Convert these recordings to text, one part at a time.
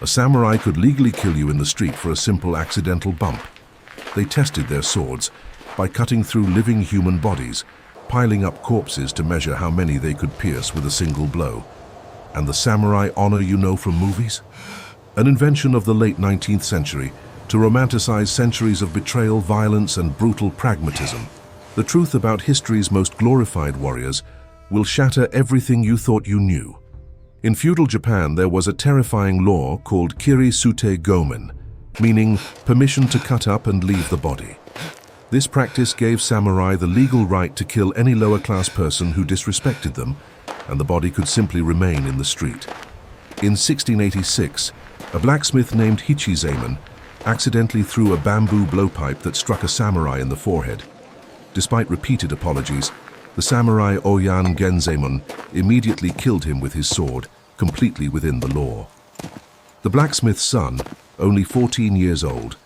A samurai could legally kill you in the street for a simple accidental bump. They tested their swords by cutting through living human bodies, piling up corpses to measure how many they could pierce with a single blow. And the samurai honor you know from movies? An invention of the late 19th century to romanticize centuries of betrayal, violence, and brutal pragmatism. The truth about history's most glorified warriors will shatter everything you thought you knew. In feudal Japan, there was a terrifying law called kiri sute gomen, meaning permission to cut up and leave the body. This practice gave samurai the legal right to kill any lower-class person who disrespected them, and the body could simply remain in the street. In 1686, a blacksmith named Hichizaemon accidentally threw a bamboo blowpipe that struck a samurai in the forehead. Despite repeated apologies, the samurai Oyan Genzaemon immediately killed him with his sword, completely within the law. The blacksmith's son, only 14 years old,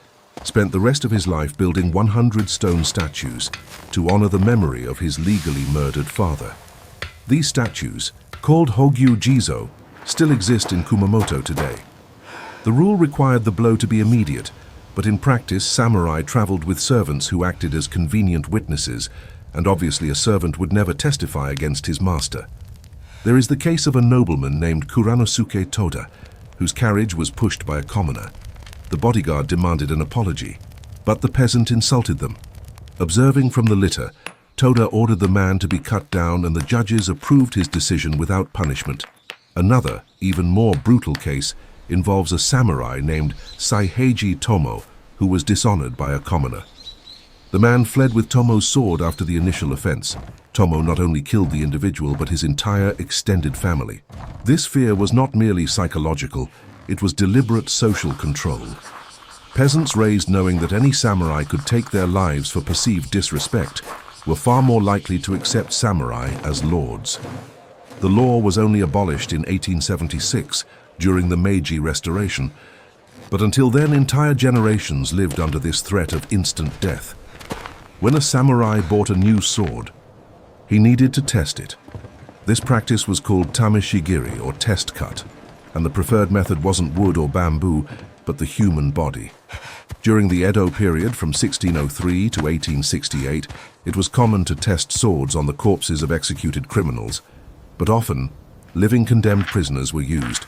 spent the rest of his life building 100 stone statues to honor the memory of his legally murdered father. These statues, called Hogyu Jizo, still exist in Kumamoto today. The rule required the blow to be immediate, but in practice, samurai traveled with servants who acted as convenient witnesses, and obviously a servant would never testify against his master. There is the case of a nobleman named Kuranosuke Toda, whose carriage was pushed by a commoner. The bodyguard demanded an apology, but the peasant insulted them. Observing from the litter, Toda ordered the man to be cut down, and the judges approved his decision without punishment. Another, even more brutal case involves a samurai named Saiheiji Tomo, who was dishonored by a commoner. The man fled with Tomo's sword after the initial offense. Tomo not only killed the individual, but his entire extended family. This fear was not merely psychological, it was deliberate social control. Peasants raised knowing that any samurai could take their lives for perceived disrespect were far more likely to accept samurai as lords. The law was only abolished in 1876 during the Meiji Restoration, but until then entire generations lived under this threat of instant death. When a samurai bought a new sword, he needed to test it. This practice was called tameshigiri, or test cut, and the preferred method wasn't wood or bamboo, but the human body. During the Edo period from 1603 to 1868, it was common to test swords on the corpses of executed criminals, but often living condemned prisoners were used.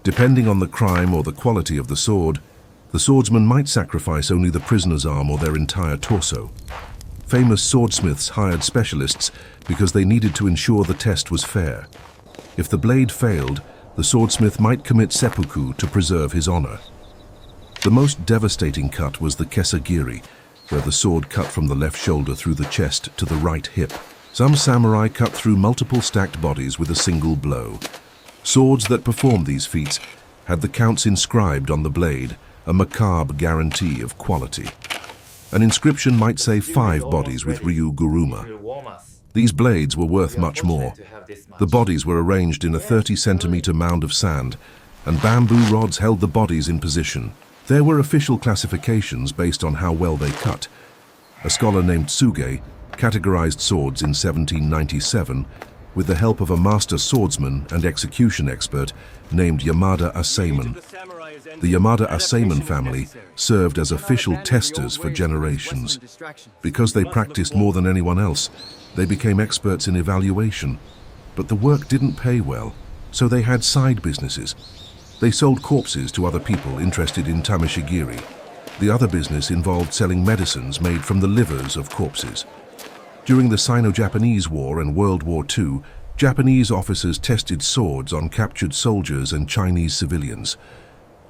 Depending on the crime or the quality of the swordsman might sacrifice only the prisoner's arm or their entire torso. Famous swordsmiths hired specialists because they needed to ensure the test was fair. If the blade failed, the swordsmith might commit seppuku to preserve his honor. The most devastating cut was the kesagiri, where the sword cut from the left shoulder through the chest to the right hip. Some samurai cut through multiple stacked bodies with a single blow. Swords that performed these feats had the counts inscribed on the blade, a macabre guarantee of quality. An inscription might say 5 bodies with Ryu Guruma. These blades were worth much more. The bodies were arranged in a 30-centimeter mound of sand, and bamboo rods held the bodies in position. There were official classifications based on how well they cut. A scholar named Tsuge categorized swords in 1797 with the help of a master swordsman and execution expert named Yamada Asaemon. The Yamada Asaemon family served as official testers for generations. Because they practiced more than anyone else, they became experts in evaluation. But the work didn't pay well, so they had side businesses. They sold corpses to other people interested in tameshigiri. The other business involved selling medicines made from the livers of corpses. During the Sino-Japanese War and World War II, Japanese officers tested swords on captured soldiers and Chinese civilians.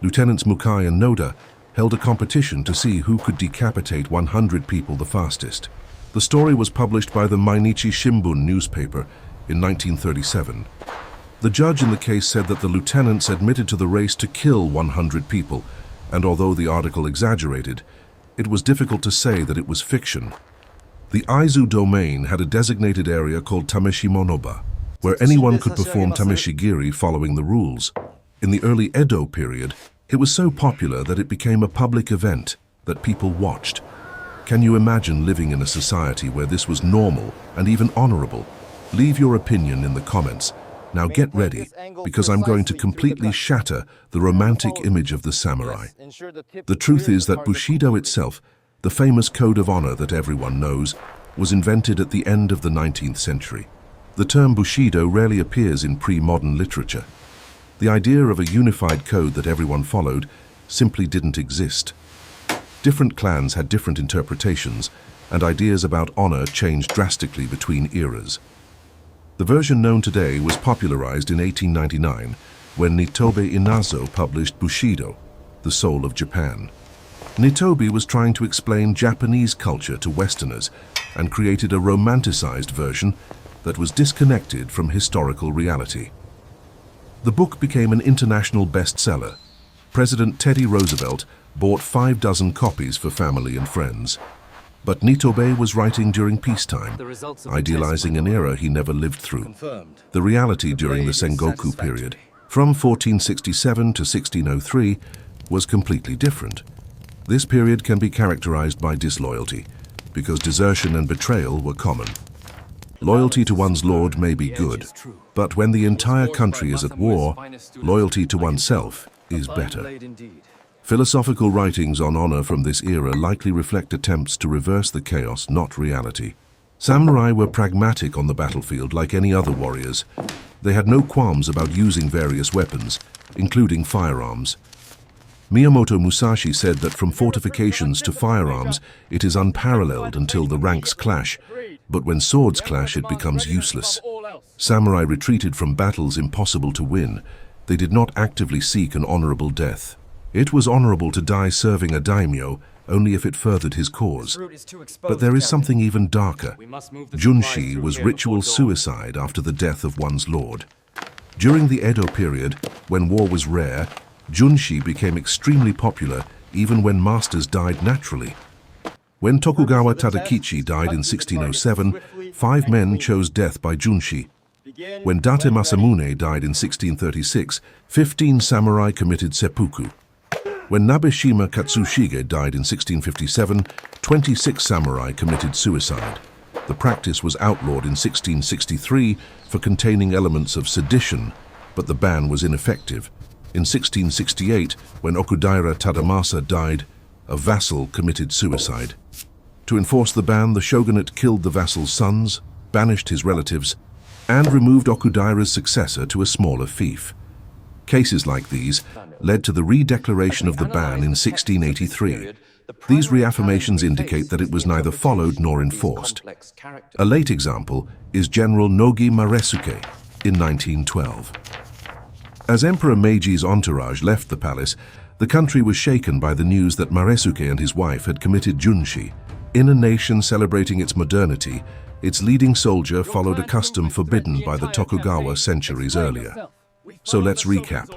Lieutenants Mukai and Noda held a competition to see who could decapitate 100 people the fastest. The story was published by the Mainichi Shimbun newspaper in 1937. The judge in the case said that the lieutenants admitted to the race to kill 100 people, and although the article exaggerated, it was difficult to say that it was fiction. The Aizu domain had a designated area called Tameshimonoba, where anyone could perform tameshigiri following the rules. In the early Edo period, it was so popular that it became a public event that people watched. Can you imagine living in a society where this was normal and even honorable? Leave your opinion in the comments. Now get ready, because I'm going to completely shatter the romantic image of the samurai. The truth is that Bushido itself, the famous code of honor that everyone knows, was invented at the end of the 19th century. The term Bushido rarely appears in pre-modern literature. The idea of a unified code that everyone followed simply didn't exist. Different clans had different interpretations, and ideas about honor changed drastically between eras. The version known today was popularized in 1899 when Nitobe Inazo published Bushido, the Soul of Japan. Nitobe was trying to explain Japanese culture to Westerners and created a romanticized version that was disconnected from historical reality. The book became an international bestseller. President Teddy Roosevelt bought 6 copies for family and friends. But Nitobe was writing during peacetime, idealizing an era he never lived through. The reality during the Sengoku period, from 1467 to 1603, was completely different. This period can be characterized by disloyalty, because desertion and betrayal were common. Loyalty to one's lord may be good, but when the entire country is at war, loyalty to oneself is better. Philosophical writings on honor from this era likely reflect attempts to reverse the chaos, not reality. Samurai were pragmatic on the battlefield like any other warriors. They had no qualms about using various weapons, including firearms. Miyamoto Musashi said that from fortifications to firearms, it is unparalleled until the ranks clash, but when swords clash, it becomes useless. Samurai retreated from battles impossible to win. They did not actively seek an honorable death. It was honorable to die serving a daimyo only if it furthered his cause. But there is something even darker. Junshi was ritual suicide after the death of one's lord. During the Edo period, when war was rare, Junshi became extremely popular even when masters died naturally. When Tokugawa Tadakichi died in 1607, 5 men chose death by Junshi. When Date Masamune died in 1636, 15 samurai committed seppuku. When Nabeshima Katsushige died in 1657, 26 samurai committed suicide. The practice was outlawed in 1663 for containing elements of sedition, but the ban was ineffective. In 1668, when Okudaira Tadamasa died, a vassal committed suicide. To enforce the ban, the shogunate killed the vassal's sons, banished his relatives, and removed Okudaira's successor to a smaller fief. Cases like these led to the re-declaration of the ban in 1683. These reaffirmations indicate that it was neither followed nor enforced. A late example is General Nogi Maresuke in 1912. As Emperor Meiji's entourage left the palace, the country was shaken by the news that Maresuke and his wife had committed junshi. In a nation celebrating its modernity, its leading soldier followed a custom forbidden by the Tokugawa centuries earlier. So let's recap.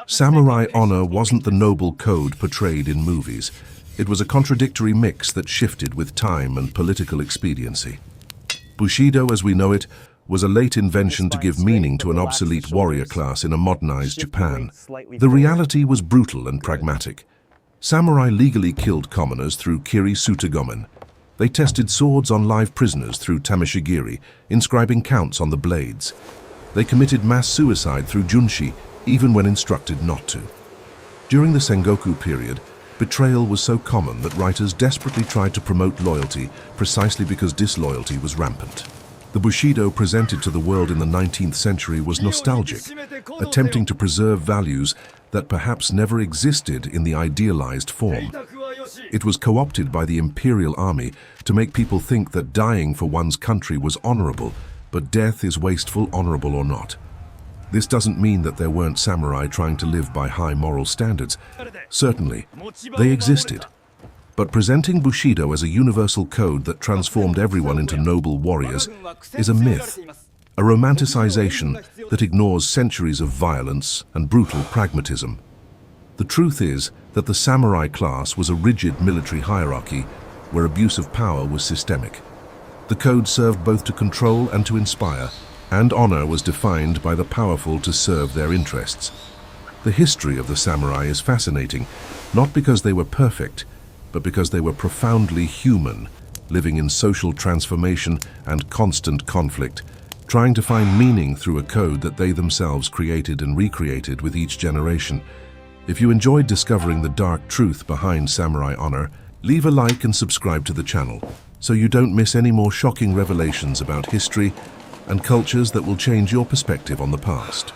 Samurai honor wasn't the noble code portrayed in movies. It was a contradictory mix that shifted with time and political expediency. Bushido, as we know it, was a late invention to give meaning to an obsolete warrior class in a modernized Japan. The reality was brutal and pragmatic. Samurai legally killed commoners through kiri sutagomen. They tested swords on live prisoners through tameshigiri, inscribing counts on the blades. They committed mass suicide through junshi, even when instructed not to. During the Sengoku period, betrayal was so common that writers desperately tried to promote loyalty precisely because disloyalty was rampant. The Bushido presented to the world in the 19th century was nostalgic, attempting to preserve values that perhaps never existed in the idealized form. It was co-opted by the imperial army to make people think that dying for one's country was honorable, but death is wasteful, honorable or not. This doesn't mean that there weren't samurai trying to live by high moral standards. Certainly, they existed. But presenting Bushido as a universal code that transformed everyone into noble warriors is a myth, a romanticization that ignores centuries of violence and brutal pragmatism. The truth is that the samurai class was a rigid military hierarchy where abuse of power was systemic. The code served both to control and to inspire, and honor was defined by the powerful to serve their interests. The history of the samurai is fascinating, not because they were perfect, but because they were profoundly human, living in social transformation and constant conflict, trying to find meaning through a code that they themselves created and recreated with each generation. If you enjoyed discovering the dark truth behind samurai honor, leave a like and subscribe to the channel so you don't miss any more shocking revelations about history and cultures that will change your perspective on the past.